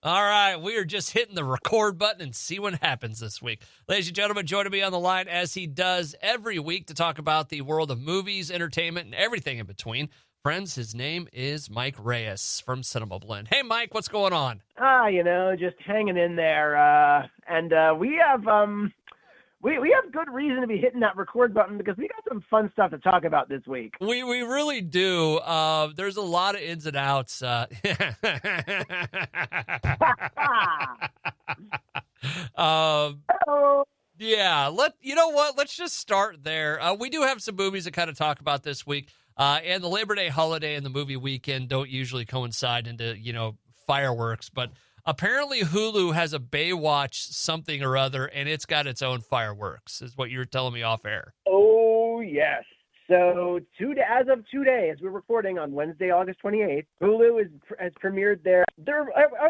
All right, we are just hitting the record button and see what happens this week. Ladies and gentlemen, joining me on the line as he does every week to talk about the world of movies, entertainment, and everything in between. Friends, his name is Mike Reyes from CinemaBlend. Hey, Mike, what's going on? Just hanging in there. We have good reason to be hitting that record button because we got some fun stuff to talk about this week. We really do. There's a lot of ins and outs. Yeah, you know what? Let's just start there. We do have some movies to kind of talk about this week. And the Labor Day holiday and the movie weekend don't usually coincide into, fireworks, but apparently Hulu has a Baywatch something or other, and it's got its own fireworks, is what you were telling me off air. Oh, yes. So as of today, as we're recording on Wednesday, August 28th, Hulu has premiered I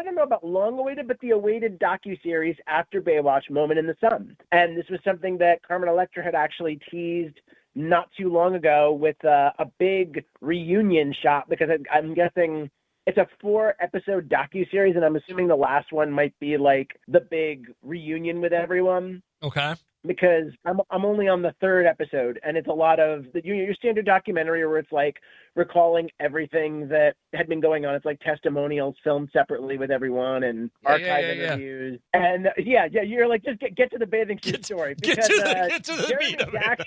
don't know about long-awaited, but the awaited docuseries after Baywatch, Moment in the Sun. And this was something that Carmen Electra had actually teased not too long ago with a big reunion shot, because I'm guessing it's a 4-episode docuseries, and I'm assuming the last one might be like the big reunion with everyone. Okay. Because I'm only on the 3rd episode, and it's a lot of your standard documentary where it's like recalling everything that had been going on. It's like testimonials filmed separately with everyone and archive interviews. And you're like, just get to the bathing suit story. Because, get to the meat of it.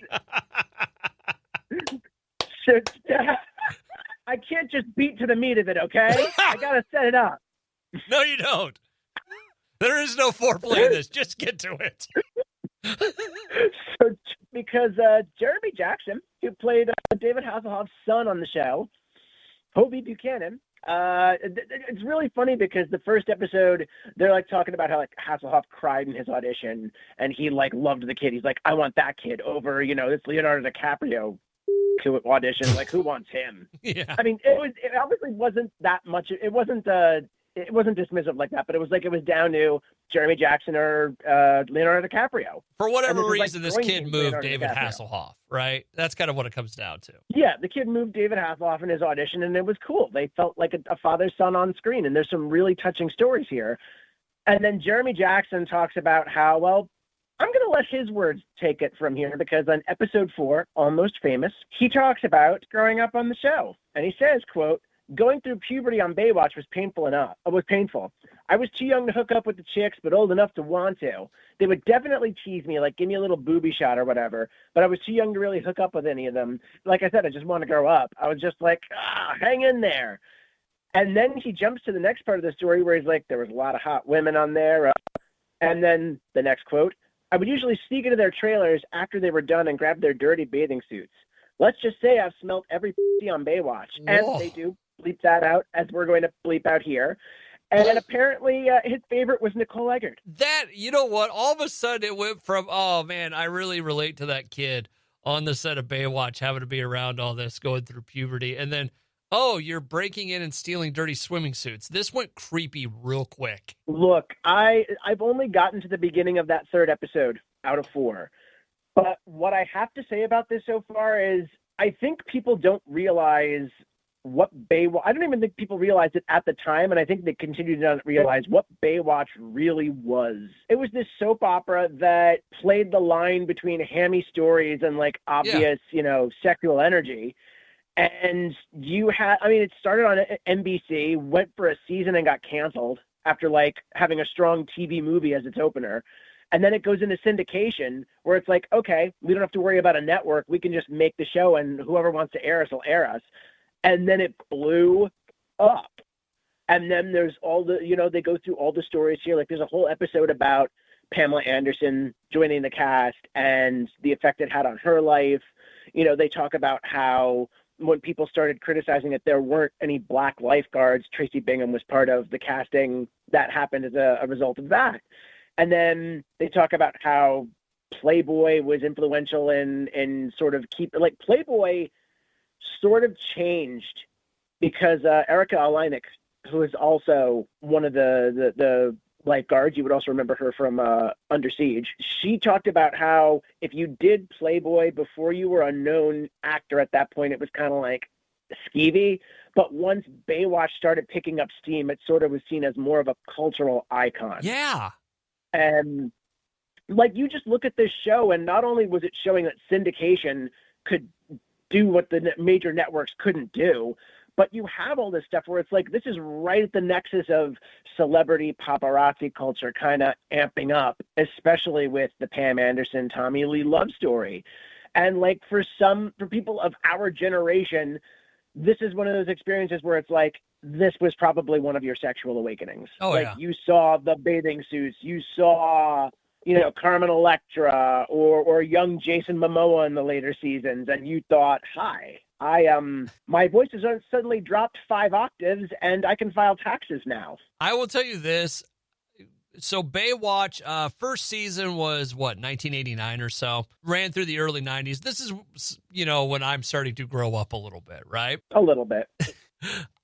I can't just beat to the meat of it, okay? I got to set it up. No, you don't. There is no foreplay in this. Just get to it. So, because Jeremy Jackson, who played David Hasselhoff's son on the show, Hobie Buchanan, it's really funny because the first episode, they're like talking about how like Hasselhoff cried in his audition and he like loved the kid. He's like, I want that kid over, this Leonardo DiCaprio to audition. Like, who wants him? Yeah. I mean, it obviously wasn't that much. It wasn't dismissive like that, but it was down to Jeremy Jackson or Leonardo DiCaprio. For whatever reason, this kid moved Leonardo David DiCaprio. Hasselhoff, right? That's kind of what it comes down to. Yeah, the kid moved David Hasselhoff in his audition, and it was cool. They felt like a father-son on screen, and there's some really touching stories here. And then Jeremy Jackson talks about how, well, I'm going to let his words take it from here, because on episode 4, Almost Famous, he talks about growing up on the show. And he says, quote, going through puberty on Baywatch was painful. I was too young to hook up with the chicks, but old enough to want to. They would definitely tease me, like give me a little booby shot or whatever, but I was too young to really hook up with any of them. Like I said, I just want to grow up. I was just like, hang in there. And then he jumps to the next part of the story where he's like, there was a lot of hot women on there. And then the next quote, I would usually sneak into their trailers after they were done and grab their dirty bathing suits. Let's just say I've smelt every on Baywatch. Whoa. And they do bleep that out, as we're going to bleep out here. And then apparently his favorite was Nicole Eggert. That, you know what? All of a sudden it went from, oh man, I really relate to that kid on the set of Baywatch having to be around all this, going through puberty. And then, oh, you're breaking in and stealing dirty swimming suits. This went creepy real quick. Look, I've only gotten to the beginning of that 3rd episode out of 4. But what I have to say about this so far is I think people don't realize what Baywatch, I don't even think people realized it at the time, and I think they continue to not realize what Baywatch really was. It was this soap opera that played the line between hammy stories and like obvious, sexual energy. And it started on NBC, went for a season and got canceled after like having a strong TV movie as its opener. And then it goes into syndication where it's like, okay, we don't have to worry about a network. We can just make the show and whoever wants to air us will air us. And then it blew up. And then there's all the, they go through all the stories here. Like there's a whole episode about Pamela Anderson joining the cast and the effect it had on her life. They talk about how when people started criticizing that there weren't any black lifeguards, Tracy Bingham was part of the casting that happened as a result of that. And then they talk about how Playboy was influential in sort of Playboy sort of changed because Erica Alinick, who is also one of the lifeguards, you would also remember her from Under Siege. She talked about how if you did Playboy before you were a known actor at that point, it was kind of like skeevy. But once Baywatch started picking up steam, it sort of was seen as more of a cultural icon. Yeah. And like, you just look at this show, and not only was it showing that syndication could do what the major networks couldn't do, but you have all this stuff where it's like, this is right at the nexus of celebrity paparazzi culture kind of amping up, especially with the Pam Anderson, Tommy Lee love story. And like, for people of our generation, this is one of those experiences where it's like, this was probably one of your sexual awakenings. Oh, like, yeah. You saw the bathing suits, you saw, Carmen Electra or young Jason Momoa in the later seasons, and you thought, hi, my voice has suddenly dropped 5 octaves, and I can file taxes now. I will tell you this. So Baywatch, first season was, 1989 or so? Ran through the early 90s. This is, when I'm starting to grow up a little bit, right? A little bit.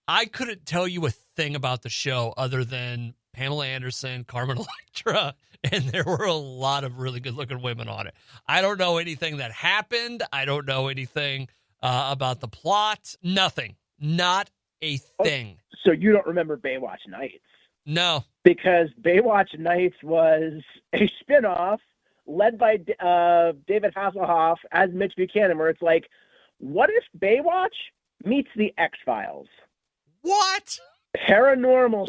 I couldn't tell you a thing about the show other than Pamela Anderson, Carmen Electra, and there were a lot of really good-looking women on it. I don't know anything that happened. I don't know anything about the plot. Nothing. Not a thing. So you don't remember Baywatch Nights? No. Because Baywatch Nights was a spinoff led by David Hasselhoff as Mitch Buchanan, where it's like, what if Baywatch meets the X-Files? What? Paranormal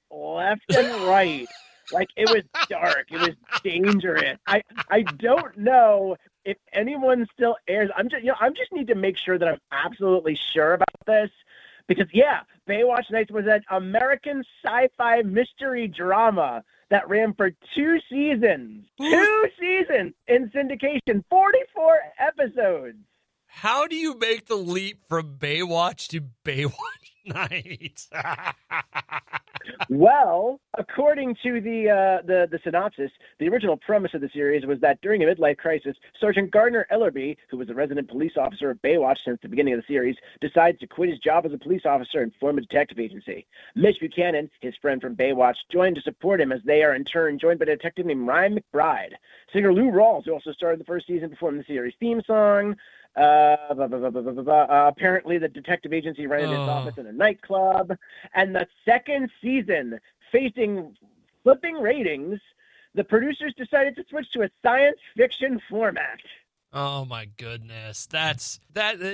left and right. Like, it was dark. It was dangerous. I don't know if anyone still airs. I just need to make sure that I'm absolutely sure about this. Because, yeah, Baywatch Nights was an American sci-fi mystery drama that ran for 2 seasons. 2 seasons in syndication, 44 episodes. How do you make the leap from Baywatch to Baywatch Nights? Well, according to the synopsis, the original premise of the series was that during a midlife crisis, Sergeant Gardner Ellerby, who was a resident police officer of Baywatch since the beginning of the series, decides to quit his job as a police officer and form a detective agency. Mitch Buchanan, his friend from Baywatch, joined to support him as they are in turn joined by a detective named Ryan McBride. Singer Lou Rawls, who also starred in the first season, performed the series theme song. Apparently the detective agency rented his office in a nightclub, and the second season, facing flipping ratings, the producers decided to switch to a science fiction format. Oh my goodness.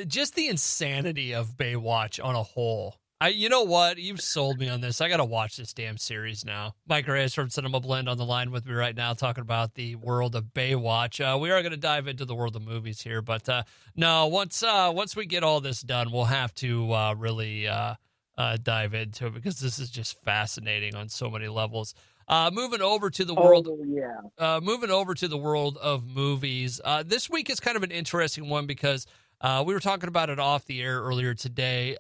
Just the insanity of Baywatch on a whole. You know what? You've sold me on this. I got to watch this damn series now. Mike Reyes from CinemaBlend on the line with me right now, talking about the world of Baywatch. We are going to dive into the world of movies here, but no, once we get all this done, we'll have to really dive into it, because this is just fascinating on so many levels. Moving over to the world, moving over to the world of movies. This week is kind of an interesting one because we were talking about it off the air earlier today.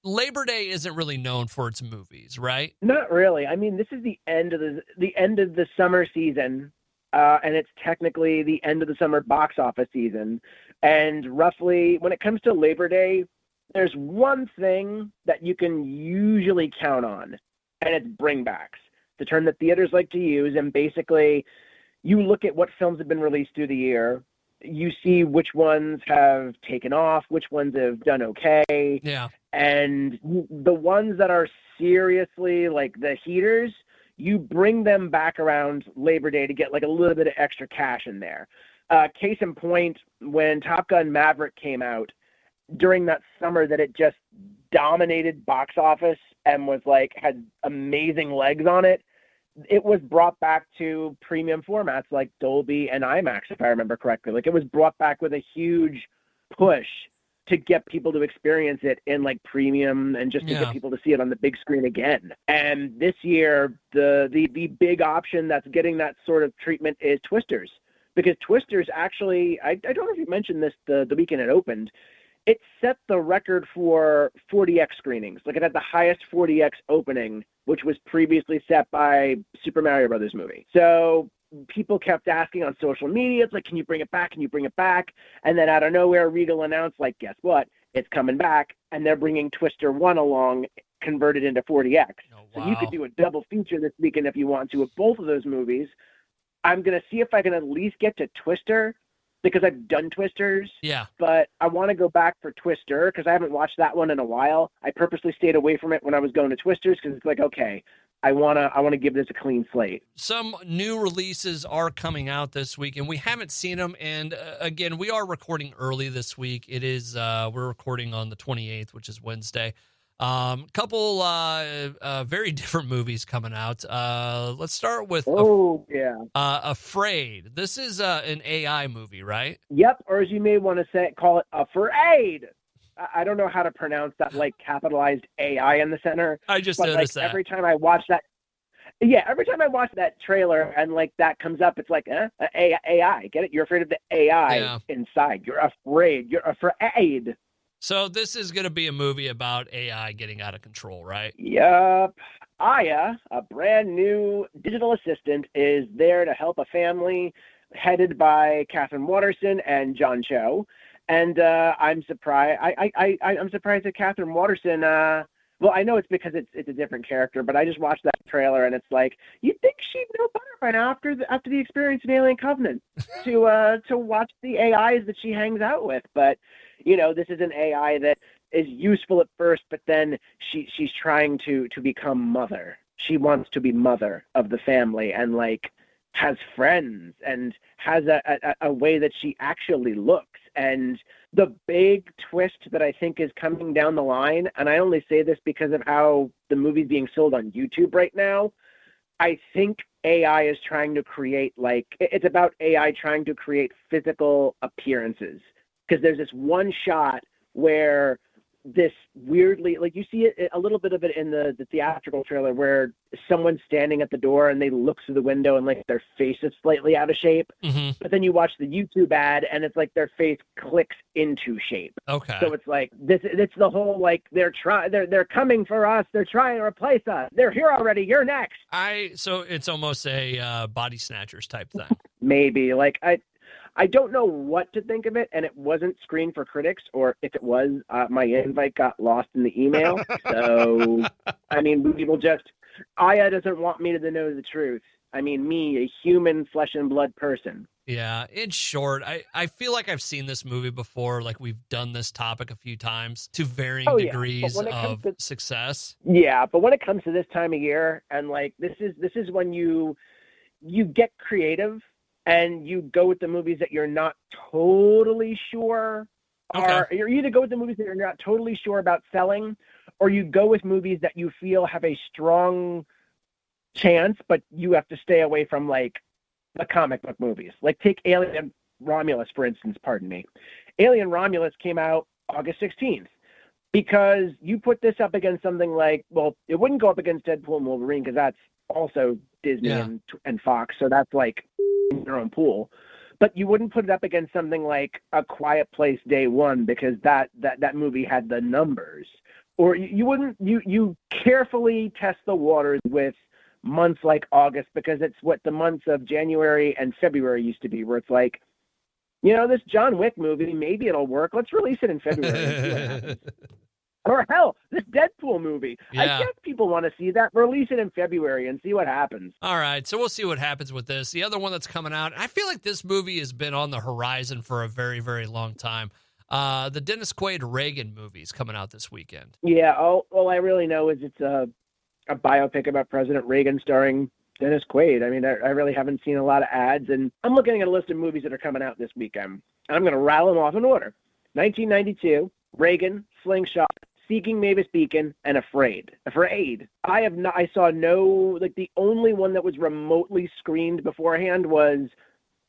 Labor Day isn't really known for its movies, right? Not really. I mean, this is the end of the summer season, and it's technically the end of the summer box office season. And roughly, when it comes to Labor Day, there's one thing that you can usually count on, and it's bringbacks, the term that theaters like to use. And basically, you look at what films have been released through the year, you see which ones have taken off, which ones have done okay. Yeah. And the ones that are seriously like the heaters, you bring them back around Labor Day to get like a little bit of extra cash in there. Case in point, when Top Gun Maverick came out, during that summer that it just dominated box office and was like, had amazing legs on it, it was brought back to premium formats like Dolby and IMAX, if I remember correctly. Like, it was brought back with a huge push to get people to experience it in like premium and just to get people to see it on the big screen again. And this year, the big option that's getting that sort of treatment is Twisters, because Twisters actually, I don't know if you mentioned this the weekend it opened, it set the record for 40X screenings. Like, it had the highest 40X opening, which was previously set by Super Mario Brothers movie. So people kept asking on social media, it's like, can you bring it back? Can you bring it back? And then out of nowhere, Regal announced, like, guess what? It's coming back, and they're bringing Twister 1 along, converted into 40X. Oh, wow. So you could do a double feature this weekend if you want to with both of those movies. I'm going to see if I can at least get to Twister because I've done Twisters. Yeah. But I want to go back for Twister because I haven't watched that one in a while. I purposely stayed away from it when I was going to Twisters because it's like, okay, I wanna give this a clean slate. Some new releases are coming out this week, and we haven't seen them. And again, we are recording early this week. It is we're recording on the 28th, which is Wednesday. Couple very different movies coming out. Let's start with AfrAId. This is an AI movie, right? Yep, or as you may want to call it AfrAId. I don't know how to pronounce that, like capitalized AI in the center. I just noticed that. Every time I watch that, every time I watch that trailer and like that comes up, it's like, AI. Get it? You're afraid of the AI inside. You're afraid. You're afraid. So this is going to be a movie about AI getting out of control, right? Yep. Aya, a brand new digital assistant, is there to help a family headed by Catherine Waterston and John Cho. And I'm surprised. I'm surprised that Catherine Waterston. Well, I know it's because it's a different character, but I just watched that trailer and it's like you'd think she'd know better by now after the experience in Alien Covenant to watch the AIs that she hangs out with. But this is an AI that is useful at first, but then she's trying to become mother. She wants to be mother of the family and like has friends and has a way that she actually looks. And the big twist that I think is coming down the line, and I only say this because of how the movie's being sold on YouTube right now, I think AI is trying to create, it's about AI trying to create physical appearances. Because there's this one shot where this weirdly, like you see it a little bit of it in the theatrical trailer where someone's standing at the door and they look through the window and like their face is slightly out of shape. Mm-hmm. But then you watch the YouTube ad and it's like their face clicks into shape. Okay. So it's like it's the whole like they're coming for us. They're trying to replace us. They're here already. You're next. So it's almost a Body Snatchers type thing. Maybe I don't know what to think of it, and it wasn't screened for critics, or if it was, my invite got lost in the email. So, I mean, people just, Aya doesn't want me to know the truth. I mean, me, a human flesh and blood person. Yeah, in short, I feel like I've seen this movie before. Like we've done this topic a few times to varying degrees of success. Yeah, but when it comes to this time of year, and like this is when you get creative. And you go with the movies that you're not totally sure are, you either go with the movies that you're not totally sure about selling, or you go with movies that you feel have a strong chance, but you have to stay away from like the comic book movies. Like take Alien Romulus, for instance, pardon me. Alien Romulus came out August 16th because you put this up against something like, well, it wouldn't go up against Deadpool and Wolverine because that's also Disney and Fox. So that's like their own pool, but you wouldn't put it up against something like A Quiet Place Day One because that movie had the numbers, or you carefully test the waters with months like August because it's what the months of January and February used to be, where it's like, this John Wick movie, maybe it'll work. Let's release it in February and see what happens. Or hell, this Deadpool movie. Yeah. I guess people want to see that. Release it in February and see what happens. All right, so we'll see what happens with this. The other one that's coming out, I feel like this movie has been on the horizon for a very, very long time. The Dennis Quaid Reagan movie is coming out this weekend. Yeah, all I really know is it's a biopic about President Reagan starring Dennis Quaid. I mean, I really haven't seen a lot of ads, and I'm looking at a list of movies that are coming out this weekend. I'm going to rattle them off in order. 1992, Reagan, Slingshot, Seeking Mavis Beacon, and AfrAId. I saw no, like the only one that was remotely screened beforehand was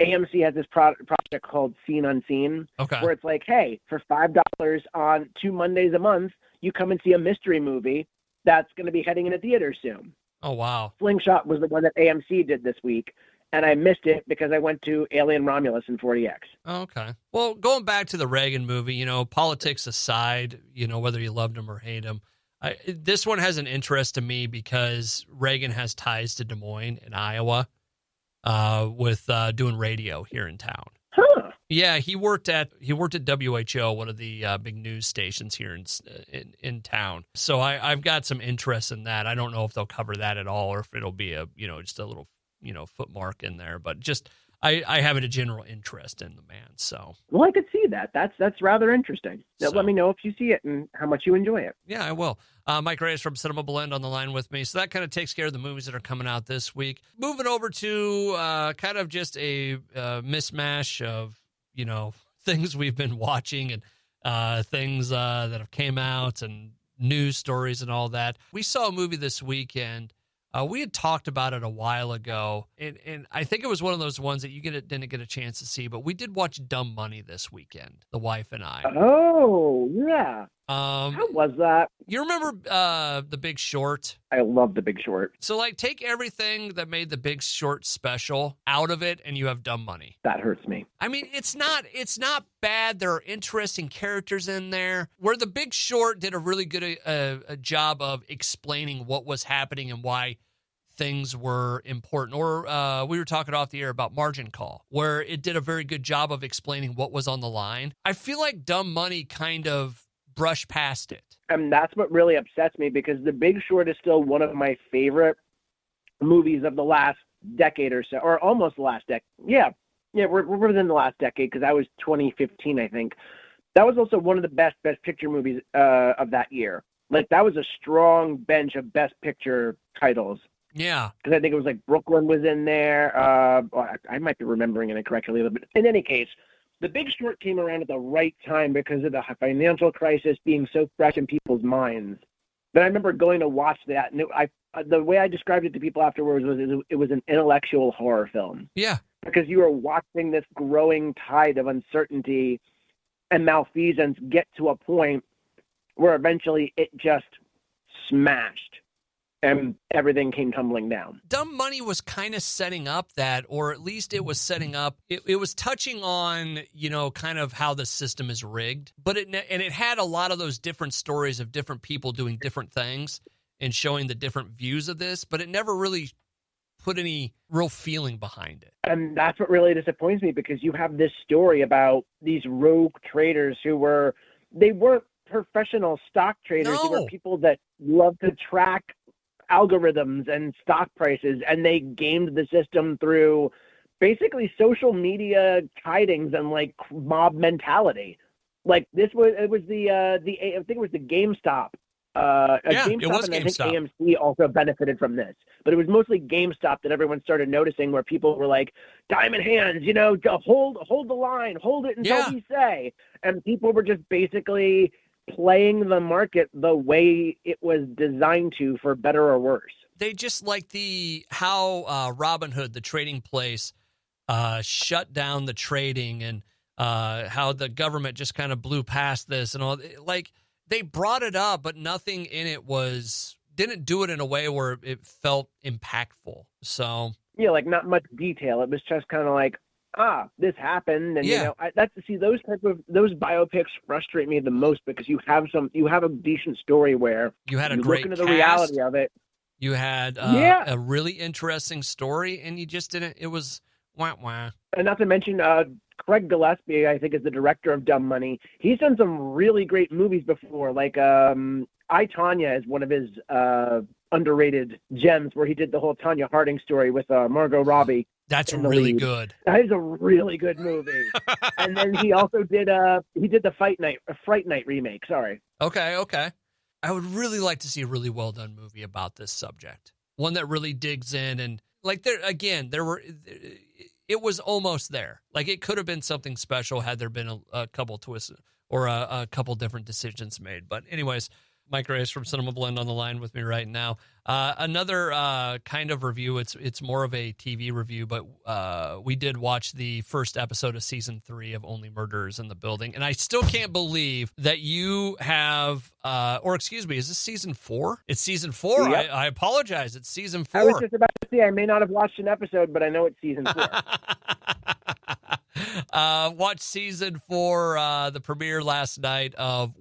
AMC has this project called Scene Unseen, where it's like, hey, for $5 on 2 Mondays a month, you come and see a mystery movie that's going to be heading into theaters soon. Oh, wow. Slingshot was the one that AMC did this week, and I missed it because I went to Alien Romulus in 40X. Okay. Well, going back to the Reagan movie, politics aside, whether you loved him or hate him, this one has an interest to me because Reagan has ties to Des Moines in Iowa with doing radio here in town. Huh. Yeah, he worked at WHO, one of the big news stations here in town. So I've got some interest in that. I don't know if they'll cover that at all or if it'll be just a little footmark in there, but just I have a general interest in the man. So, well, I could see that. That's rather interesting. Now, So- let me know if you see it and how much you enjoy it. yeah, I will. Mike Reyes from CinemaBlend on the line with me. So that kind of takes care of the movies that are coming out this week. Moving over to kind of just a mismatch of, things we've been watching and things that have came out and news stories and all that. We saw a movie this weekend. We had talked about it a while ago, and I think it was one of those ones that didn't get a chance to see, but we did watch Dumb Money this weekend, the wife and I. Oh, yeah. How was that? You remember The Big Short? I love The Big Short. So, take everything that made The Big Short special out of it, and you have Dumb Money. That hurts me. I mean, it's not bad. There are interesting characters in there. Where The Big Short did a really good a job of explaining what was happening and why things were important. Or we were talking off the air about Margin Call, where it did a very good job of explaining what was on the line. I feel like Dumb Money kind of brushed past it. And that's what really upsets me, because The Big Short is still one of my favorite movies of the last decade or so, or almost the last decade. Yeah, we're within the last decade, because that was 2015, I think. That was also one of the best picture movies of that year. That was a strong bench of best picture titles. Yeah. Because I think it was Brooklyn was in there. I might be remembering it incorrectly, but in any case, The Big Short came around at the right time because of the financial crisis being so fresh in people's minds. But I remember going to watch that, and the way I described it to people afterwards was it was an intellectual horror film. Yeah. Because you were watching this growing tide of uncertainty and malfeasance get to a point where eventually it just smashed and everything came tumbling down. Dumb Money was kind of setting up that, or at least it was setting up, it was touching on, kind of how the system is rigged, but it had a lot of those different stories of different people doing different things and showing the different views of this, but it never really put any real feeling behind it. And that's what really disappoints me, because you have this story about these rogue traders they weren't professional stock traders. No. They were people that love to track algorithms and stock prices, and they gamed the system through basically social media tidings and mob mentality. I think it was the GameStop. GameStop, it was and GameStop. I think AMC also benefited from this, but it was mostly GameStop that everyone started noticing, where people were like, diamond hands, hold the line, hold it until we say, and people were just basically playing the market the way it was designed to, for better or worse. They just how Robinhood, the trading place, shut down the trading, and how the government just kind of blew past this and all. They brought it up, but nothing in it didn't do it in a way where it felt impactful. So yeah, not much detail. It was just kind of this happened, and those biopics frustrate me the most, because you have a decent story where you had a you great look into the cast. reality of it. You had a really interesting story, and you just didn't. It was wah. And not to mention, Craig Gillespie, I think, is the director of Dumb Money. He's done some really great movies before, I, Tonya is one of his underrated gems, where he did the whole Tonya Harding story with Margot Robbie. That's really good. That is a really good movie. And then he also did the Fright Night remake. Sorry. Okay. I would really like to see a really well done movie about this subject. One that really digs in, and it was almost there. It could have been something special had there been a couple twists or a couple different decisions made. But anyways, Mike Reyes from CinemaBlend on the line with me right now. Another kind of review. It's more of a TV review, but we did watch the first episode of season 3 of Only Murders in the Building, and I still can't believe that you have, is this season 4? It's season 4. Yep. I apologize. It's season 4. I was just about to say I may not have watched an episode, but I know it's season 4. Watched season 4, the premiere last night of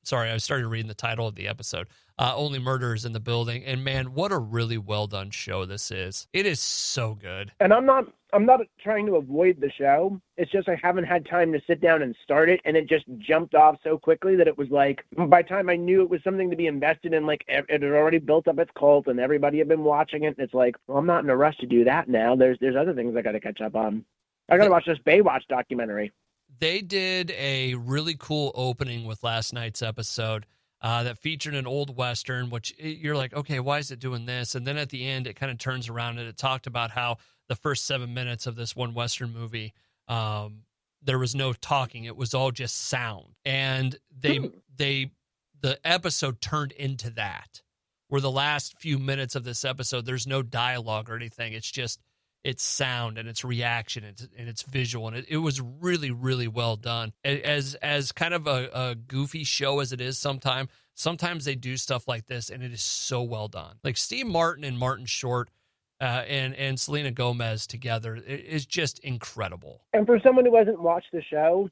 sorry, I started reading the title of the episode, Only Murders in the Building, and man, what a really well done show this is. It is so good. And I'm not I'm not trying to avoid the show. It's just I haven't had time to sit down and start it, and it just jumped off so quickly that it was like, by the time I knew it was something to be invested in, like, it had already built up its cult, and everybody had been watching it, and it's like, well, I'm not in a rush to do that now. There's other things I got to catch up on. I got to watch this Baywatch documentary. They did a really cool opening with last night's episode that featured an old Western, which you're like, okay, why is it doing this? And then at the end, it kind of turns around and it talked about how the first 7 minutes of this one Western movie, there was no talking. It was all just sound. And the episode turned into that, where the last few minutes of this episode, there's no dialogue or anything. It's sound and it's reaction and it's visual. And it was really, really well done. As kind of a goofy show as it is sometimes they do stuff like this and it is so well done. Like Steve Martin and Martin Short and Selena Gomez together is just incredible. And for someone who hasn't watched the show,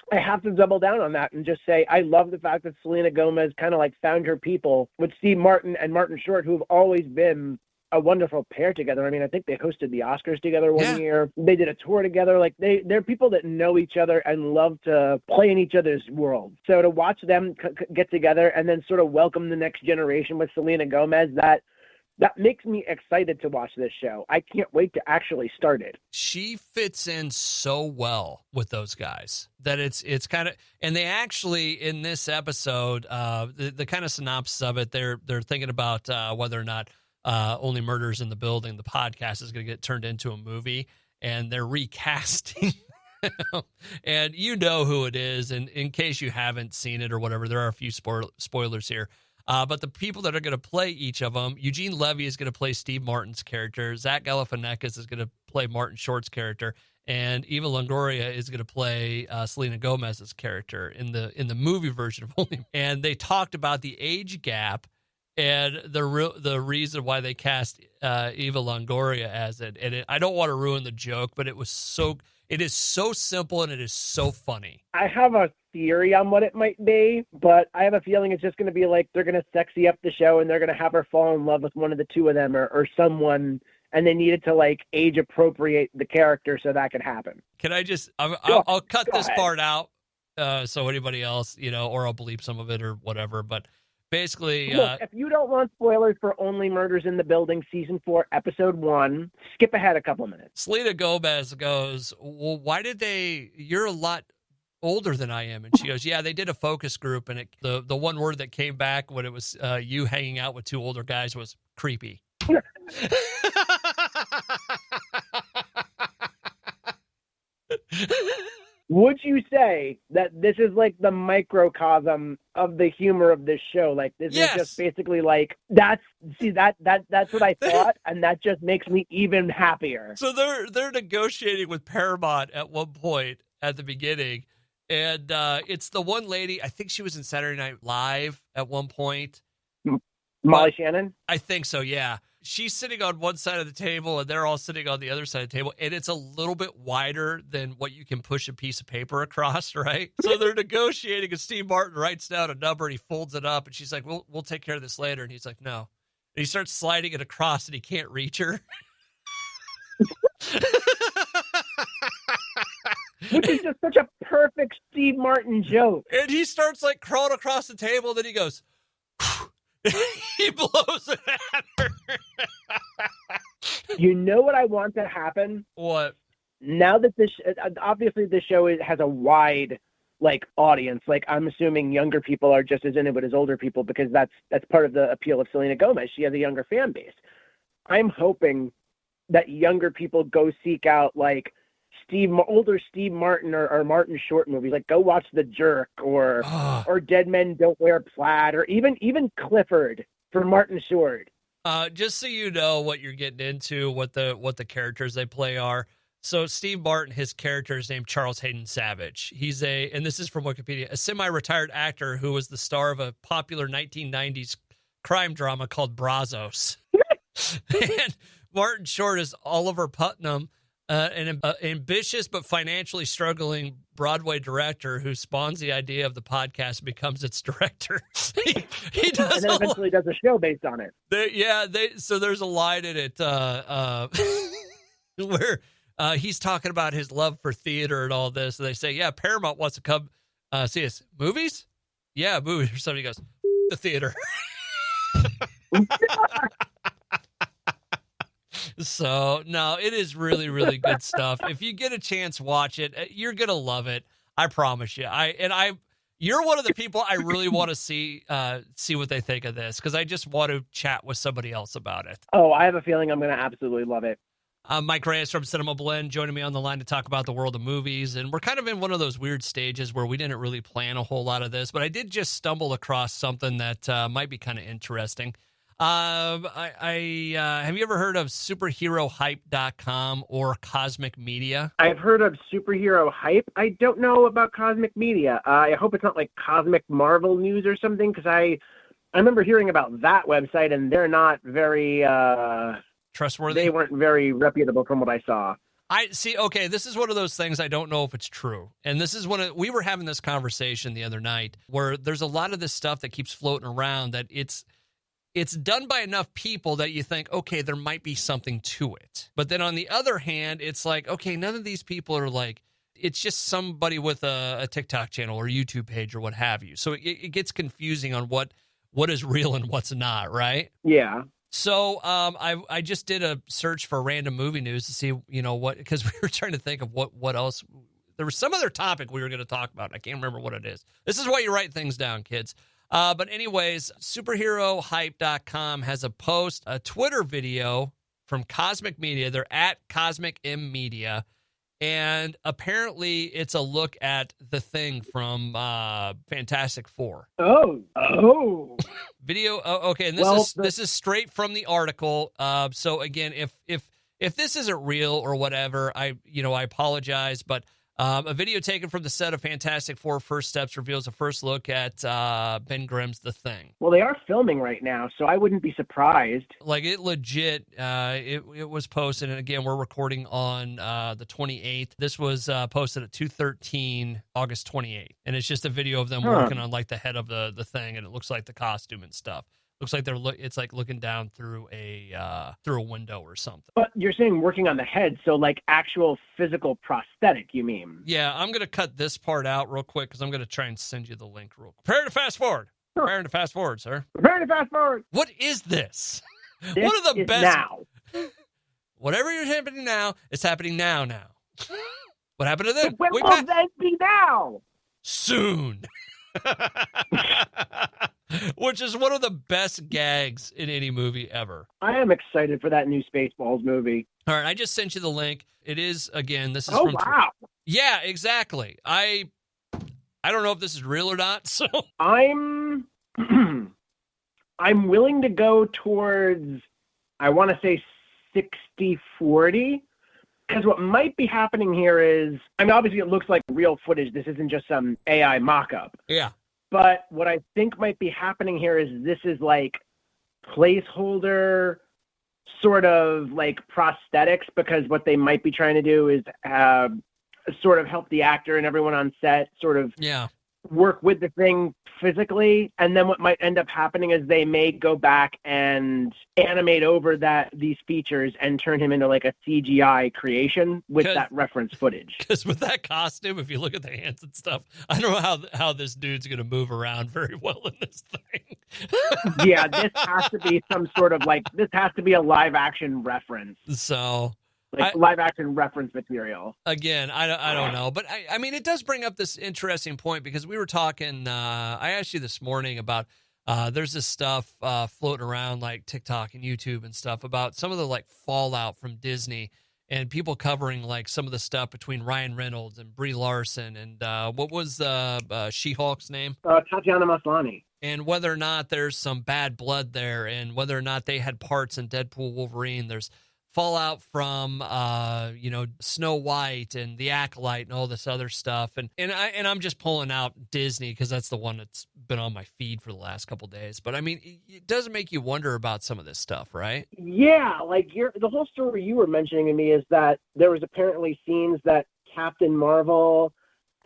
I have to double down on that and just say I love the fact that Selena Gomez kind of like found her people with Steve Martin and Martin Short, who have always been a wonderful pair together. I mean, I think they hosted the Oscars together one year. They did a tour together. Like they're people that know each other and love to play in each other's world. So to watch them get together and then sort of welcome the next generation with Selena Gomez, that makes me excited to watch this show. I can't wait to actually start it. She fits in so well with those guys that it's kind of, and they actually in this episode, the kind of synopsis of it, they're thinking about whether or not Only Murders in the Building, the podcast, is going to get turned into a movie, and they're recasting. And you know who it is, and in case you haven't seen it or whatever, there are a few spoilers here. But the people that are going to play each of them, Eugene Levy is going to play Steve Martin's character. Zach Galifianakis is going to play Martin Short's character, and Eva Longoria is going to play Selena Gomez's character in the movie version of Only. And they talked about the age gap and the reason why they cast Eva Longoria as it. And I don't want to ruin the joke, but it is so simple and it is so funny. I have a theory on what it might be, but I have a feeling it's just going to be like they're going to sexy up the show and they're going to have her fall in love with one of the two of them or someone, and they needed to like age appropriate the character so that could happen. Can I just I'll cut this part out so anybody else, or I'll bleep some of it or whatever, but basically, look, if you don't want spoilers for Only Murders in the Building, Season 4, Episode 1, skip ahead a couple minutes. Selena Gomez goes, well, why did you're a lot older than I am. And she goes, yeah, they did a focus group. And the one word that came back when it was you hanging out with two older guys was creepy. Would you say that this is like the microcosm of the humor of this show? Like this is just basically like that's what I thought, and that just makes me even happier. So they're negotiating with Paramount at one point at the beginning, and it's the one lady, I think she was in Saturday Night Live at one point. Molly Shannon? I think so, yeah. She's sitting on one side of the table, and they're all sitting on the other side of the table, and it's a little bit wider than what you can push a piece of paper across, right? So they're negotiating, and Steve Martin writes down a number, and he folds it up, and she's like, we'll take care of this later. And he's like, no. And he starts sliding it across, and he can't reach her. Which is just such a perfect Steve Martin joke. And he starts, like, crawling across the table, and then he goes... He blows it at her. You know what I want to happen? What? Now that obviously the show has a wide audience. Like I'm assuming younger people are just as into it as older people because that's part of the appeal of Selena Gomez. She has a younger fan base. I'm hoping that younger people go seek out older Steve Martin or Martin Short movies. Like go watch The Jerk or Dead Men Don't Wear Plaid or even Clifford for Martin Short. Just so you know what you're getting into, what the characters they play are. So Steve Martin, his character is named Charles Hayden Savage. He's and this is from Wikipedia, a semi-retired actor who was the star of a popular 1990s crime drama called Brazos. And Martin Short is Oliver Putnam, an ambitious but financially struggling Broadway director who spawns the idea of the podcast and becomes its director. he does, and then eventually does a show based on it. So there's a line in it where he's talking about his love for theater and all this. And they say, yeah, Paramount wants to come see us. Movies? Yeah, movies. Or somebody goes, the theater. So, no, it is really, really good stuff. If you get a chance, watch it. You're going to love it. I promise you. You're one of the people I really want to see what they think of this, because I just want to chat with somebody else about it. Oh, I have a feeling I'm going to absolutely love it. Mike Reyes from CinemaBlend joining me on the line to talk about the world of movies. And we're kind of in one of those weird stages where we didn't really plan a whole lot of this, but I did just stumble across something that might be kind of interesting. Have you ever heard of superherohype.com or Cosmic Media? I've heard of Superhero Hype. I don't know about Cosmic Media. I hope it's not like Cosmic Marvel News or something, because I remember hearing about that website, and they're not very trustworthy. They weren't very reputable from what I saw. I see. Okay, this is one of those things I don't know if it's true. And this is we were having this conversation the other night where there's a lot of this stuff that keeps floating around that it's done by enough people that you think, okay, there might be something to it. But then on the other hand, it's like, okay, none of these people are like, it's just somebody with a TikTok channel or YouTube page or what have you. So it gets confusing on what is real and what's not, right? Yeah. So I just did a search for random movie news to see, what, because we were trying to think of what else. There was some other topic we were going to talk about. I can't remember what it is. This is why you write things down, kids. But anyways, superherohype.com has a Twitter video from Cosmic Media. They're at Cosmic M Media. And apparently it's a look at The Thing from Fantastic Four. Oh. Video. Okay. And this is straight from the article. So again, if this isn't real or whatever, I apologize, but a video taken from the set of Fantastic Four First Steps reveals a first look at Ben Grimm's The Thing. Well, they are filming right now, so I wouldn't be surprised. Like, it legit, it was posted, and again, we're recording on the 28th. This was posted at 2:13, August 28th, and it's just a video of them working on, like, the head of the thing, and it looks like the costume and stuff. Looks like it's like looking down through a window or something. But you're saying working on the head, so like actual physical prosthetic, you mean? Yeah, I'm going to cut this part out real quick because I'm going to try and send you the link real quick. Prepare to fast forward. Sure. Prepare to fast forward, sir. Prepare to fast forward. What is this? This one of the is best. Now. Whatever is happening now, it's happening now. What happened to them? When will that be now? Soon. Which is one of the best gags in any movie ever. I am excited for that new Spaceballs movie. All right, I just sent you the link. It is, again, this is from... Oh, wow. Yeah, exactly. I don't know if this is real or not, so... I'm willing to go towards, I want to say 60-40, because what might be happening here is, I mean, obviously it looks like real footage. This isn't just some AI mock-up. Yeah. But what I think might be happening here is this is like placeholder sort of like prosthetics, because what they might be trying to do is sort of help the actor and everyone on set sort of work with the thing physically. And then what might end up happening is they may go back and animate over these features and turn him into like a CGI creation with that reference footage. Because with that costume, if you look at the hands and stuff, I don't know how this dude's going to move around very well in this thing. Yeah, this has to be this has to be a live action reference. So... live action reference material. Again, I don't know. But I mean, it does bring up this interesting point, because we were talking, I asked you this morning about, there's this stuff floating around like TikTok and YouTube and stuff about some of the like fallout from Disney, and people covering like some of the stuff between Ryan Reynolds and Brie Larson and what was She-Hulk's name? Tatiana Maslany. And whether or not there's some bad blood there, and whether or not they had parts in Deadpool Wolverine. There's fallout from Snow White and the Acolyte and all this other stuff, and I'm just pulling out Disney because that's the one that's been on my feed for the last couple of days. But I mean, it does make you wonder about some of this stuff, right? Yeah, like the whole story you were mentioning to me is that there was apparently scenes that Captain Marvel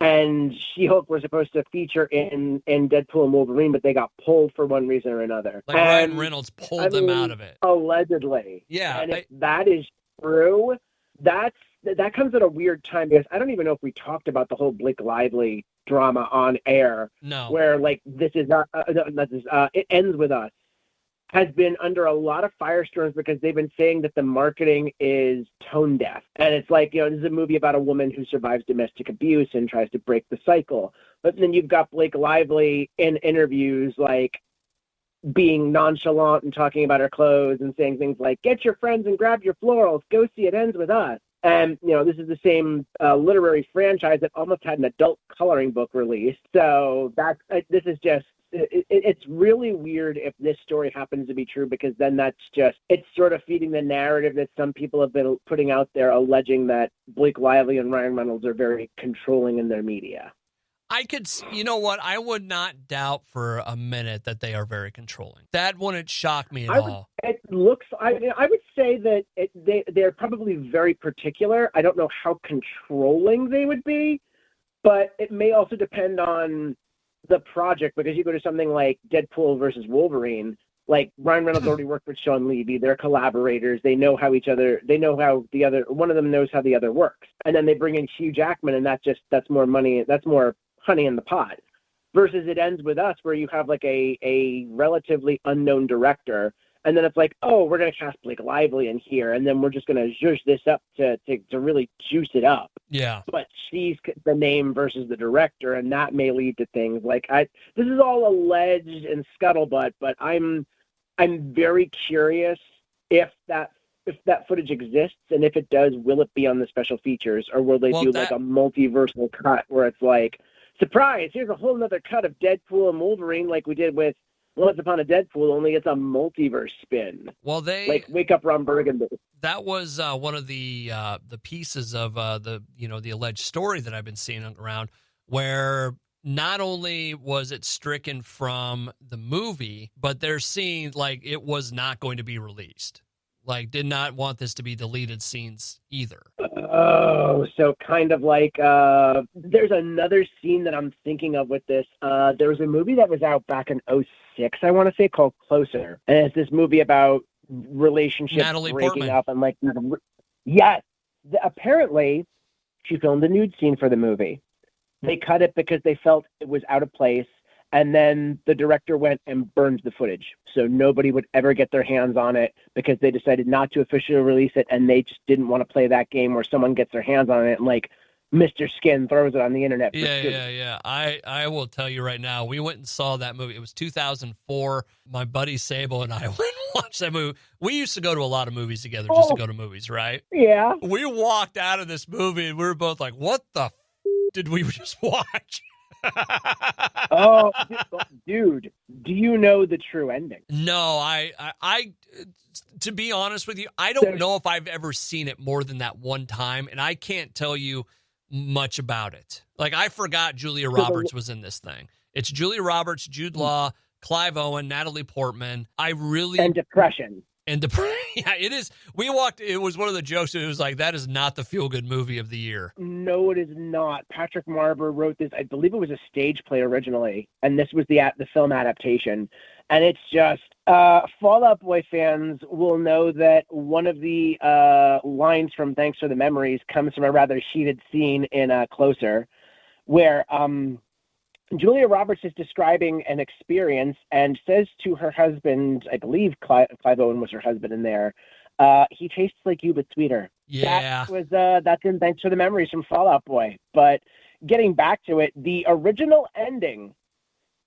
and She-Hulk were supposed to feature in Deadpool and Wolverine, but they got pulled for one reason or another. Like Ryan Reynolds pulled them out of it. Allegedly. Yeah. And if that is true, that comes at a weird time because I don't even know if we talked about the whole Blake Lively drama on air. No. Where like this is not It Ends With Us has been under a lot of firestorms because they've been saying that the marketing is tone deaf. And it's like, this is a movie about a woman who survives domestic abuse and tries to break the cycle. But then you've got Blake Lively in interviews like being nonchalant and talking about her clothes and saying things like, get your friends and grab your florals, go see It Ends With Us. And, this is the same literary franchise that almost had an adult coloring book released. So this is just, it's really weird if this story happens to be true, because then it's sort of feeding the narrative that some people have been putting out there, alleging that Blake Lively and Ryan Reynolds are very controlling in their media. You know what? I would not doubt for a minute that they are very controlling. That wouldn't shock me at all. I would say that they're probably very particular. I don't know how controlling they would be, but it may also depend on the project, because you go to something like Deadpool versus Wolverine, like Ryan Reynolds already worked with Sean Levy. They're collaborators. They know how one of them knows how the other works. And then they bring in Hugh Jackman, and that's more money. That's more honey in the pot. Versus It Ends With Us, where you have like a relatively unknown director, and then it's like, oh, we're going to cast Blake Lively in here, and then we're just going to zhuzh this up to really juice it up. Yeah. But she's the name versus the director, and that may lead to things like this is all alleged and scuttlebutt, but I'm very curious if that footage exists, and if it does, will it be on the special features, or will they do like a multiversal cut where it's like, surprise, here's a whole nother cut of Deadpool and Wolverine like we did with Once Upon a Deadpool, only it's a multiverse spin. Well, like Wake Up Ron Burgundy. That was one of the pieces of the alleged story that I've been seeing around, where not only was it stricken from the movie, but they're seeing like it was not going to be released. Like, did not want this to be deleted scenes either. Oh, so kind of like there's another scene that I'm thinking of with this. There was a movie that was out back in 2006, I want to say, called Closer. And it's this movie about relationships Natalie breaking Portman. up. And like, yes, apparently she filmed a nude scene for the movie. They cut it because they felt it was out of place. And then the director went and burned the footage, so nobody would ever get their hands on it, because they decided not to officially release it, and they just didn't want to play that game where someone gets their hands on it and like Mr. Skin throws it on the internet. Yeah. I will tell you right now, we went and saw that movie. It was 2004. My buddy Sable and I went and watched that movie. We used to go to a lot of movies together just to go to movies, right? Yeah. We walked out of this movie and we were both like, what the did we just watch? Oh, dude, do you know the true ending? No, I to be honest with you, I don't know if I've ever seen it more than that one time, and I can't tell you much about it. Like, I forgot Julia Roberts was in this thing. It's Julia Roberts, Jude Law, Clive Owen, Natalie Portman. And depression. Yeah, it is. It was one of the jokes. It was like, that is not the feel-good movie of the year. No, it is not. Patrick Marber wrote this. I believe it was a stage play originally, and this was the film adaptation. And it's just, Fall Out Boy fans will know that one of the lines from Thanks for the Memories comes from a rather heated scene in Closer, where Julia Roberts is describing an experience and says to her husband, I believe Clive Owen was her husband in there, he tastes like you, but sweeter. Yeah. That's in Thanks for the Memories from Fall Out Boy. But getting back to it, the original ending,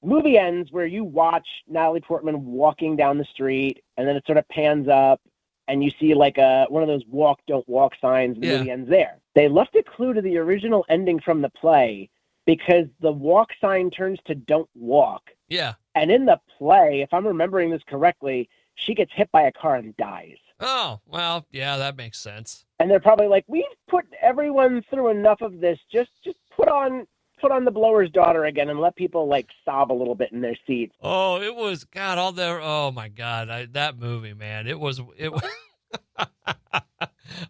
movie ends where you watch Natalie Portman walking down the street, and then it sort of pans up, and you see like one of those walk, don't walk signs. The movie ends there. They left a clue to the original ending from the play, because the walk sign turns to don't walk. Yeah. And in the play, if I'm remembering this correctly, she gets hit by a car and dies. Oh, well, yeah, that makes sense. And they're probably like, we've put everyone through enough of this. Just put on The Blower's Daughter again and let people like sob a little bit in their seats. Oh, it was, God, oh my God, that movie, man, it was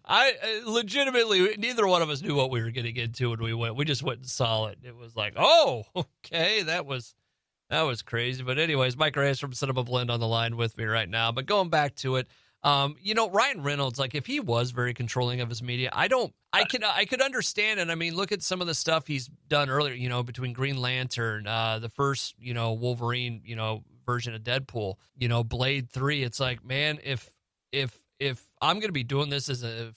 I legitimately, neither one of us knew what we were getting into when we went. We just went and saw it. It was like, oh, okay, that was crazy. But anyways, Mike Reyes from CinemaBlend on the line with me right now. But going back to it, Ryan Reynolds, like if he was very controlling of his media, I could understand it. I mean, look at some of the stuff he's done earlier, between Green Lantern, the first, Wolverine, version of Deadpool, Blade 3. It's like, man, if I'm going to be doing this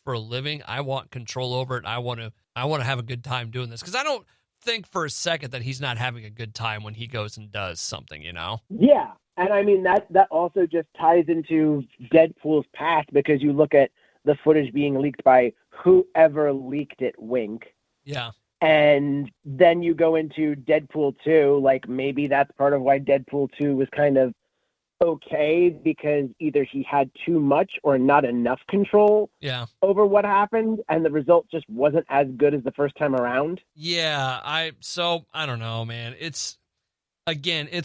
for a living, I want control over it. I want to have a good time doing this, because I don't think for a second that he's not having a good time when he goes and does something, Yeah. And I mean, that also just ties into Deadpool's past, because you look at the footage being leaked by whoever leaked it, wink. Yeah. And then you go into Deadpool 2, like maybe that's part of why Deadpool 2 was kind of okay, because either he had too much or not enough control over what happened, and the result just wasn't as good as the first time around. Yeah, I don't know, man. It's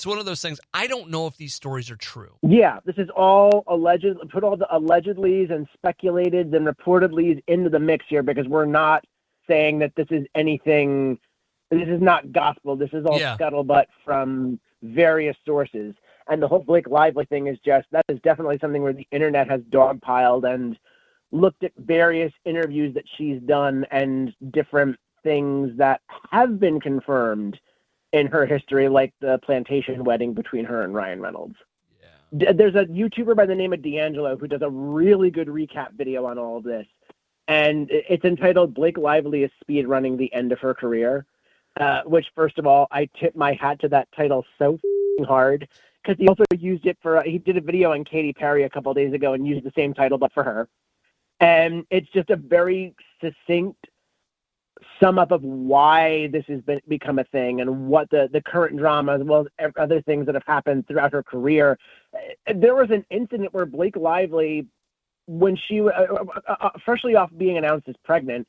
one of those things. I don't know if these stories are true. Yeah, this is all alleged. Put all the allegedlys and speculated and reportedlys into the mix here, because we're not saying that this is anything. This is not gospel. This is all scuttlebutt from various sources. And the whole Blake Lively thing is that is definitely something where the internet has dogpiled and looked at various interviews that she's done and different things that have been confirmed in her history, like the plantation wedding between her and Ryan Reynolds. Yeah. There's a YouTuber by the name of D'Angelo who does a really good recap video on all of this. And it's entitled Blake Lively is Speedrunning the End of Her Career, which, first of all, I tip my hat to that title so hard, because he also used it he did a video on Katy Perry a couple of days ago and used the same title, but for her. And it's just a very succinct sum up of why this has become a thing and what the current drama, as well as other things that have happened throughout her career. There was an incident where Blake Lively, when she freshly off being announced as pregnant,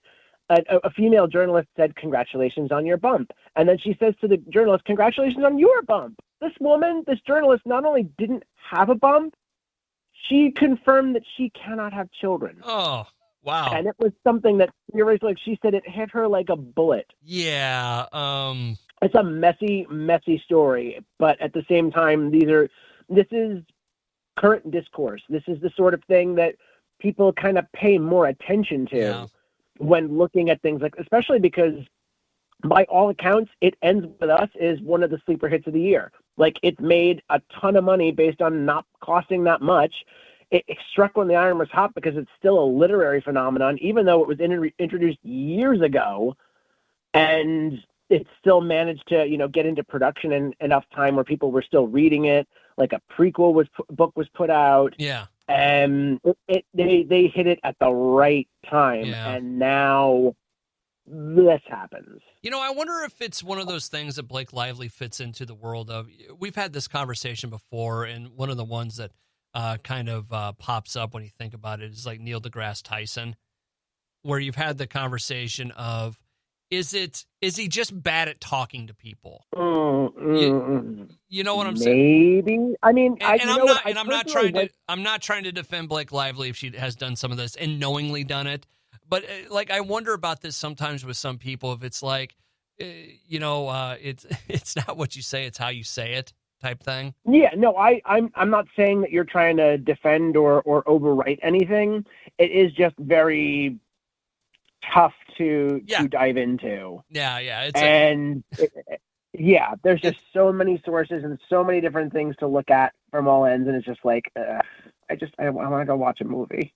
a female journalist said, "Congratulations on your bump." And then she says to the journalist, "Congratulations on your bump." This journalist, not only didn't have a bump, she confirmed that she cannot have children. Oh, wow. And it was something that, like she said, it hit her like a bullet. Yeah. It's a messy, messy story. But at the same time, this is current discourse. This is the sort of thing that people kind of pay more attention to when looking at things, like, especially because by all accounts, It Ends With Us is one of the sleeper hits of the year. Like, it's made a ton of money based on not costing that much. It struck when the iron was hot because it's still a literary phenomenon, even though it was introduced years ago, and it still managed to, get into production in enough time where people were still reading it. Like a prequel book was put out. Yeah. And they hit it at the right time. Yeah. And now this happens. I wonder if it's one of those things that Blake Lively fits into the world of. We've had this conversation before, and one of the ones that kind of pops up when you think about it is like Neil deGrasse Tyson, where you've had the conversation of, is he just bad at talking to people? You know what I'm saying? Maybe. I mean, I'm not trying to defend Blake Lively if she has done some of this and knowingly done it, but like I wonder about this sometimes with some people, if it's like, it's not what you say, it's how you say it type thing. Yeah, no, I'm not saying that you're trying to defend or overwrite anything. It is just very tough to dive into. Yeah. There's just so many sources and so many different things to look at from all ends, and it's just like, I want to go watch a movie.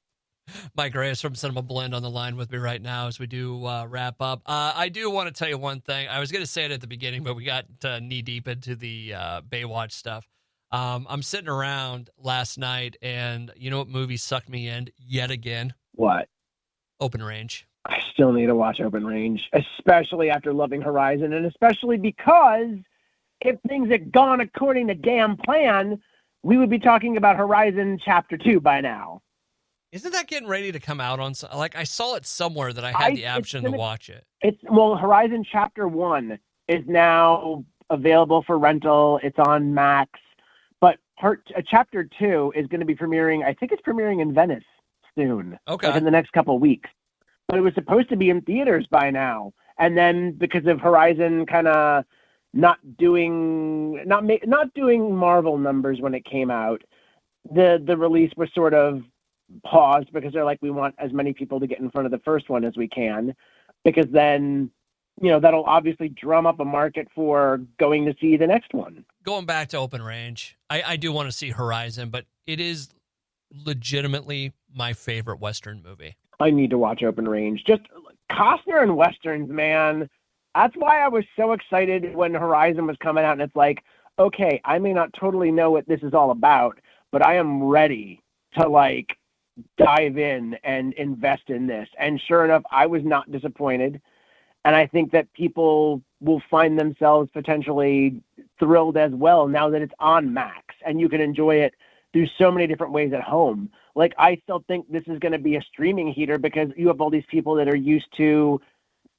Mike Reyes from CinemaBlend on the line with me right now as we do wrap up. I do want to tell you one thing. I was going to say it at the beginning, but we got knee deep into the Baywatch stuff. I'm sitting around last night, and you know what movie sucked me in yet again? What? Open Range. I still need to watch Open Range, especially after loving Horizon, and especially because if things had gone according to damn plan, we would be talking about Horizon Chapter 2 by now. Isn't that getting ready to come out on? Like, I saw it somewhere that I had the option to watch it. Horizon Chapter 1 is now available for rental. It's on Max. But Chapter 2 is going to be premiering, I think it's premiering in Venice soon. Okay. Like in the next couple of weeks. But it was supposed to be in theaters by now. And then because of Horizon kind of not doing Marvel numbers when it came out, the release was sort of paused because they're like, we want as many people to get in front of the first one as we can, because then, that'll obviously drum up a market for going to see the next one. Going back to Open Range, I do want to see Horizon, but it is legitimately my favorite Western movie. I need to watch Open Range. Just Costner and Westerns, man. That's why I was so excited when Horizon was coming out, and it's like, okay, I may not totally know what this is all about, but I am ready to dive in and invest in this. And sure enough, I was not disappointed. And I think that people will find themselves potentially thrilled as well now that it's on Max and you can enjoy it through so many different ways at home. I still think this is going to be a streaming heater because you have all these people that are used to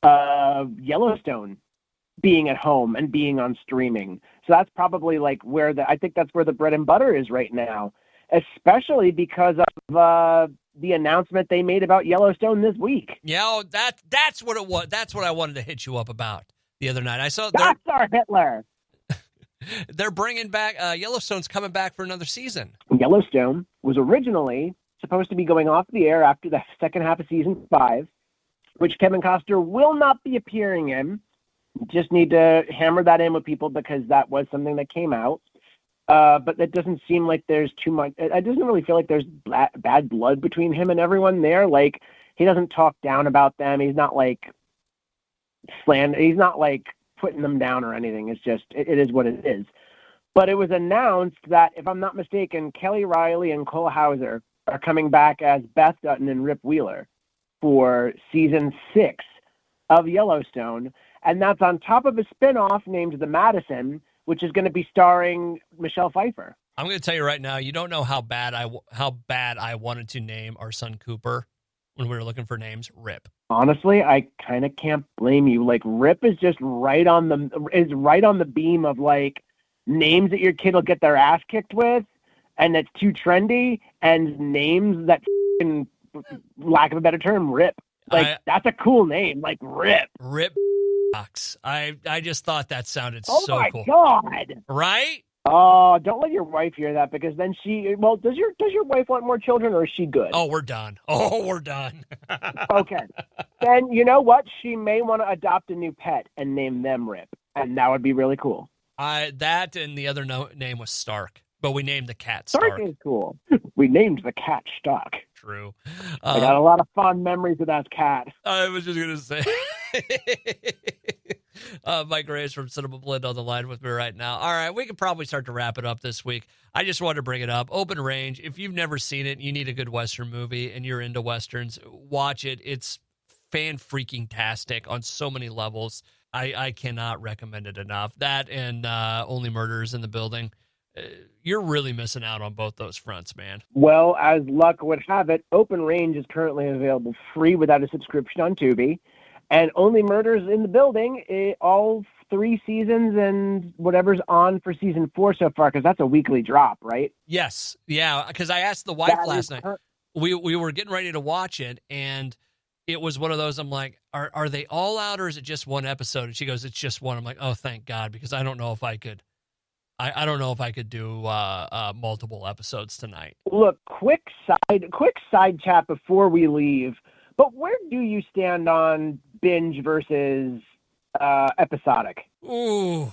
Yellowstone being at home and being on streaming. So that's probably I think that's where the bread and butter is right now, especially because of the announcement they made about Yellowstone this week. Yeah, that's what it was. That's what I wanted to hit you up about the other night. I saw that's our Hitler. They're bringing back Yellowstone's coming back for another season. Yellowstone was originally supposed to be going off the air after the second half of season 5, which Kevin Costner will not be appearing in. Just need to hammer that in with people because that was something that came out. But it doesn't seem like there's too much. It doesn't really feel like there's bad blood between him and everyone there. He doesn't talk down about them. He's not he's not putting them down or anything. It's just, it is what it is. But it was announced that, if I'm not mistaken, Kelly Riley and Cole Hauser are coming back as Beth Dutton and Rip Wheeler for season 6 of Yellowstone. And that's on top of a spinoff named The Madison, which is going to be starring Michelle Pfeiffer. I'm going to tell you right now, you don't know how bad I wanted to name our son Cooper when we were looking for names. Rip. Honestly, I kind of can't blame you. Rip is just right on the beam of names that your kid will get their ass kicked with, and that's too trendy, and names that, lack of a better term, rip. That's a cool name, Rip. Rip. I just thought that sounded so cool. Oh my God! Right? Oh, don't let your wife hear that, because then does your wife want more children, or is she good? Oh, we're done. Okay. Then you know what? She may want to adopt a new pet and name them Rip, and that would be really cool. That and the other name was Stark, but we named the cat Stark. Stark is cool. We named the cat Stark. True. I got a lot of fond memories of that cat. I was just going to say. Mike Reyes from CinemaBlend on the line with me right now. All right, we could probably start to wrap it up this week. I just wanted to bring it up. Open Range, if you've never seen it, you need a good Western movie, and you're into Westerns, watch it. It's fan-freaking-tastic on so many levels. I cannot recommend it enough. That and Only Murders in the Building. You're really missing out on both those fronts, man. Well, as luck would have it, Open Range is currently available free without a subscription on Tubi. And Only Murders in the Building, all 3 seasons and whatever's on for season 4 so far, because that's a weekly drop, right? Yes. Yeah, because I asked the wife last night. We were getting ready to watch it, and it was one of those, I'm like, are they all out, or is it just one episode? And she goes, it's just one. I'm like, oh, thank God, because I don't know if I could. I don't know if I could do multiple episodes tonight. Look, quick side chat before we leave. But where do you stand on binge versus episodic? Ooh,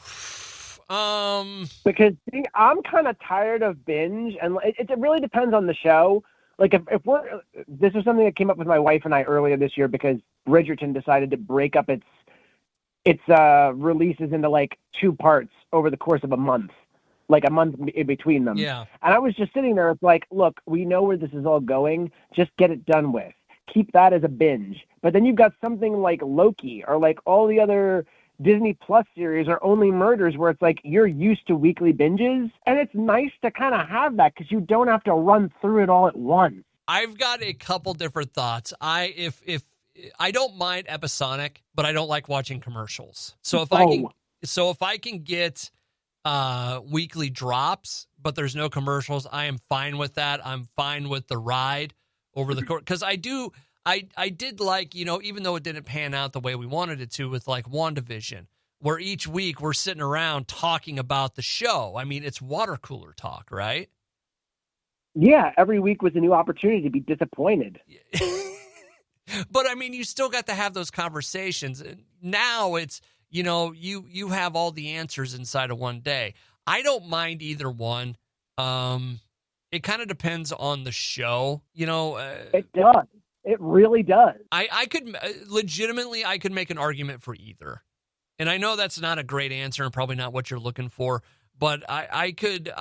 because I'm kind of tired of binge, and it really depends on the show. If we're, this is something that came up with my wife and I earlier this year because Bridgerton decided to break up its releases into 2 parts over the course of a month, a month in between them. Yeah. And I was just sitting there. It's look, we know where this is all going. Just get it done with. Keep that as a binge. But then you've got something like Loki or all the other Disney Plus series or Only Murders where it's you're used to weekly binges. And it's nice to kind of have that because you don't have to run through it all at once. I've got a couple different thoughts. If I don't mind episodic, but I don't like watching commercials. So if I can get weekly drops, but there's no commercials, I am fine with that. I'm fine with the ride over the course, because I did like, even though it didn't pan out the way we wanted it to with WandaVision, where each week we're sitting around talking about the show. I mean, it's water cooler talk, right? Yeah, every week was a new opportunity to be disappointed. But I mean, you still got to have those conversations. Now it's, you have all the answers inside of one day. I don't mind either one. It kind of depends on the show, It does. It really does. I could legitimately, I could make an argument for either. And I know that's not a great answer and probably not what you're looking for, but I could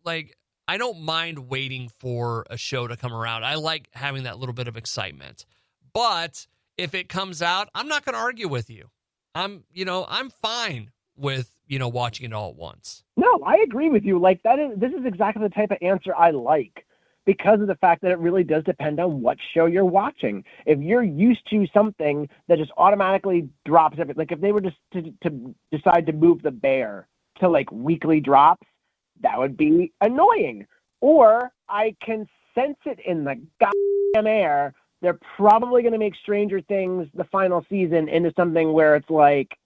like, I don't mind waiting for a show to come around. I like having that little bit of excitement. But if it comes out, I'm not going to argue with you. I'm fine with, watching it all at once. No, I agree with you. Like this is exactly the type of answer I like, because of the fact that it really does depend on what show you're watching. If you're used to something that just automatically drops everything, like if they were just to decide to move the Bear to like weekly drops, that would be annoying. Or I can sense it in the goddamn air. They're probably going to make Stranger Things, the final season, into something where it's like,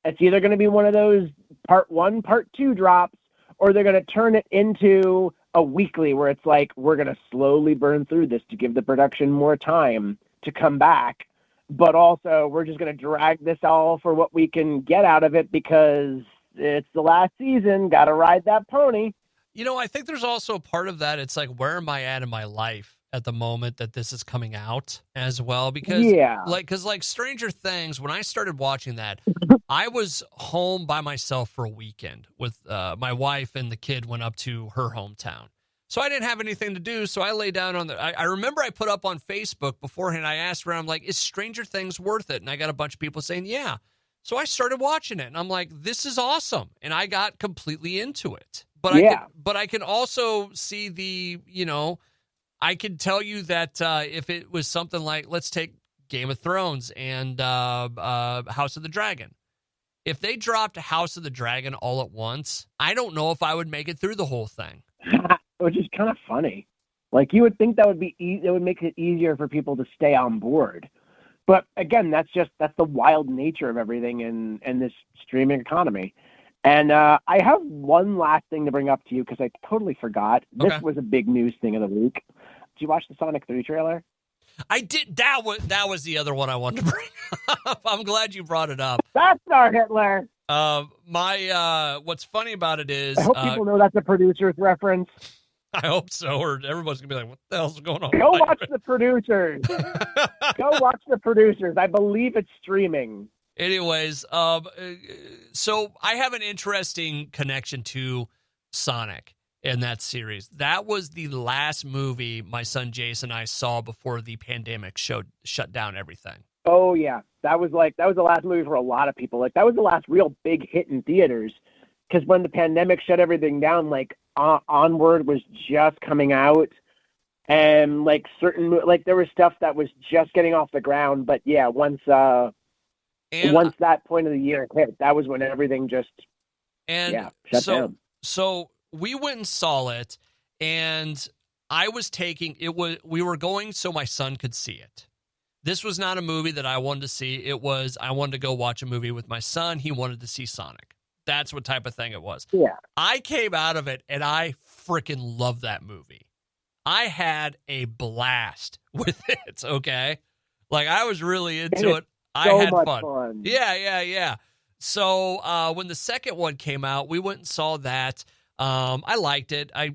it's either going to be one of those part 1, part 2 drops, or they're going to turn it into a weekly where it's like, we're going to slowly burn through this to give the production more time to come back. But also, we're just going to drag this all for what we can get out of it because it's the last season. Got to ride that pony. I think there's also a part of that. It's like, where am I at in my life at the moment that this is coming out as well? Because like Stranger Things, when I started watching that, I was home by myself for a weekend with my wife, and the kid went up to her hometown. So I didn't have anything to do. So I lay down on I remember I put up on Facebook beforehand. I asked around, like, is Stranger Things worth it? And I got a bunch of people saying, yeah. So I started watching it, and I'm like, this is awesome. And I got completely into it. But I can also see the, I could tell you that if it was something like, let's take Game of Thrones and House of the Dragon. If they dropped House of the Dragon all at once, I don't know if I would make it through the whole thing. Which is kind of funny. Like, you would think that would be it would make it easier for people to stay on board. But again, that's the wild nature of everything in this streaming economy. And I have one last thing to bring up to you because I totally forgot. This was a big news thing of the week. Did you watch the Sonic 3 trailer? I did. That was the other one I wanted to bring up. I'm glad you brought it up. That's our Hitler. What's funny about it is, I hope people know that's a producer's reference. I hope so, or everybody's gonna be like, "What the hell's going on?" Go watch the producers. Go watch the producers. I believe it's streaming. Anyways, so I have an interesting connection to Sonic in that series. That was the last movie my son Jason and I saw before the pandemic shut down everything. Oh yeah, that was the last movie for a lot of people. Like, that was the last real big hit in theaters, because when the pandemic shut everything down, like Onward was just coming out, and like there was stuff that was just getting off the ground. But yeah, once that point of the year hit, that was when everything just shut down. So we went and saw it, and we were going so my son could see it. This was not a movie that I wanted to see. I wanted to go watch a movie with my son. He wanted to see Sonic. That's what type of thing it was. Yeah. I came out of it, and I freaking loved that movie. I had a blast with it, okay? Like, I was really into it. I had fun. Yeah. So when the second one came out, we went and saw that. I liked it. I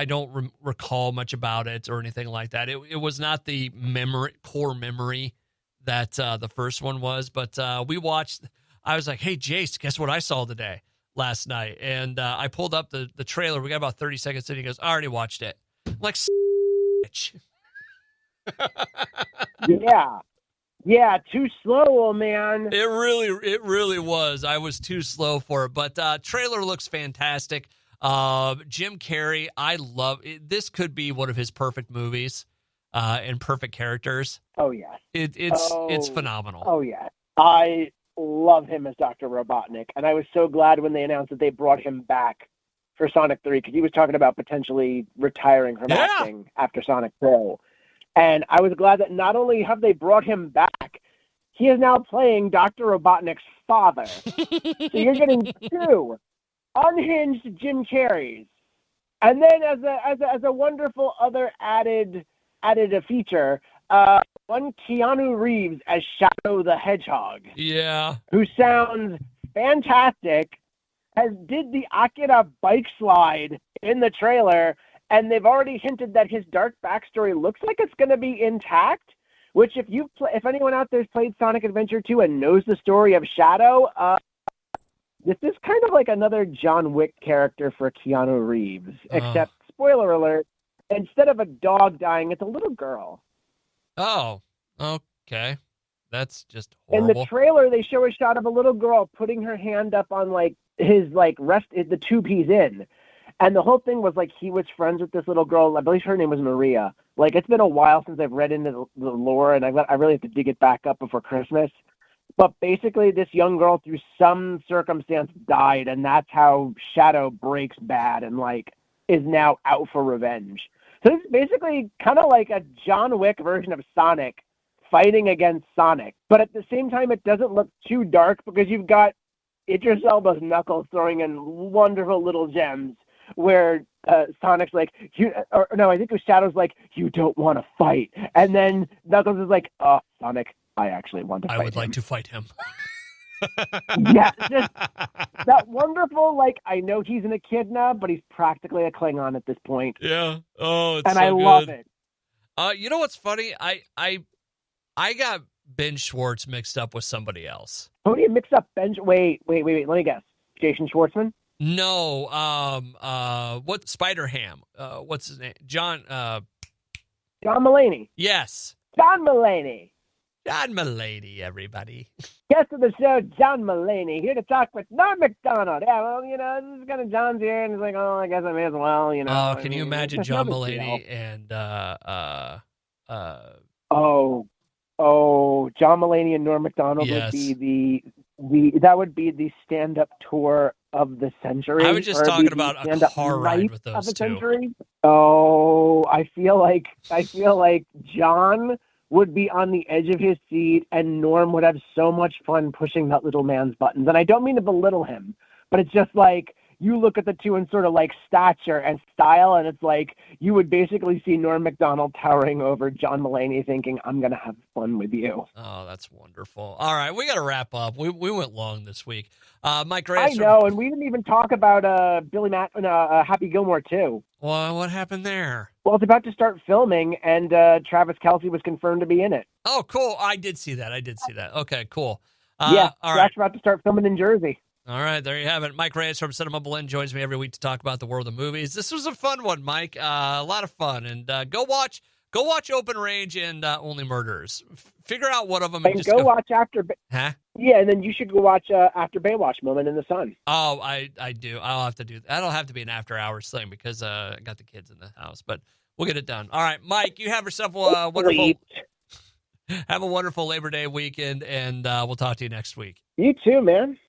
don't recall much about it or anything like that. It was not the core memory that the first one was, but we watched. I was like, hey, Jace, guess what I saw today last night? And I pulled up the trailer. We got about 30 seconds in. He goes, I already watched it. I'm like, bitch. Yeah, too slow, old man. It really was. I was too slow for it, but trailer looks fantastic. Jim Carrey, I love it. This could be one of his perfect movies and perfect characters. Oh yeah, it's phenomenal. Oh yeah, I love him as Dr. Robotnik, and I was so glad when they announced that they brought him back for Sonic 3, because he was talking about potentially retiring from acting after Sonic 2. And I was glad that not only have they brought him back, he is now playing Dr. Robotnik's father. So you're getting two unhinged Jim Carreys And then as a wonderful other added a feature, one Keanu Reeves as Shadow the Hedgehog. Yeah. Who sounds fantastic, did the Akira bike slide in the trailer, and they've already hinted that his dark backstory looks like it's going to be intact. Which, if anyone out there's played Sonic Adventure 2 and knows the story of Shadow, this is kind of like another John Wick character for Keanu Reeves. Except, spoiler alert, instead of a dog dying, it's a little girl. Oh, okay. That's just horrible. In the trailer, they show a shot of a little girl putting her hand up on the tube he's in. And the whole thing was like he was friends with this little girl. I believe her name was Maria. Like, it's been a while since I've read into the lore, and I really have to dig it back up before Christmas. But basically, this young girl, through some circumstance, died, and that's how Shadow breaks bad and is now out for revenge. So this is basically kind of like a John Wick version of Sonic fighting against Sonic. But at the same time, it doesn't look too dark because you've got Idris Elba's Knuckles throwing in wonderful little gems where Sonic's like, I think it was Shadow's like, you don't want to fight. And then Knuckles is like, Sonic, I actually want to fight him. I would like to fight him. Yeah, just that wonderful, I know he's an echidna, but he's practically a Klingon at this point. Yeah. Oh, it's and so I good. love it. You know what's funny? I got Ben Schwartz mixed up with somebody else. Who do you mix up? Wait. Let me guess. Jason Schwartzman? No. What Spider-Ham? What's his name? John Mulaney. Yes. John Mulaney. John Mulaney, everybody. Guest of the show, John Mulaney, here to talk with Norm Macdonald. Yeah, well, this is kind of John's here, and he's like, I guess I may as well, Oh, can you imagine John Mulaney and John Mulaney and Norm Macdonald yes. would be that would be the stand-up tour of the century. I was just talking about a car ride with those two. Century. Oh, I feel like John would be on the edge of his seat, and Norm would have so much fun pushing that little man's buttons. And I don't mean to belittle him, but it's just like, you look at the two in sort of stature and style, and it's like you would basically see Norm Macdonald towering over John Mulaney thinking, I'm going to have fun with you. Oh, that's wonderful. All right, we got to wrap up. We went long this week. Mike Reyes. I know, and we didn't even talk about Happy Gilmore too. Well, what happened there? Well, it's about to start filming, and Travis Kelce was confirmed to be in it. Oh, cool. I did see that. Okay, cool. Yeah, all right. About to start filming in Jersey. All right, there you have it. Mike Reyes from CinemaBlend joins me every week to talk about the world of movies. This was a fun one, Mike. A lot of fun. And go watch Open Range and Only Murders. Figure out one of them. And just go watch after. Huh? Yeah, and then you should go watch After Baywatch, Moment in the Sun. Oh, I do. I'll have to do that. That'll have to be an after-hours thing because I got the kids in the house. But we'll get it done. All right, Mike, you have yourself a wonderful... Have a wonderful Labor Day weekend, and we'll talk to you next week. You too, man.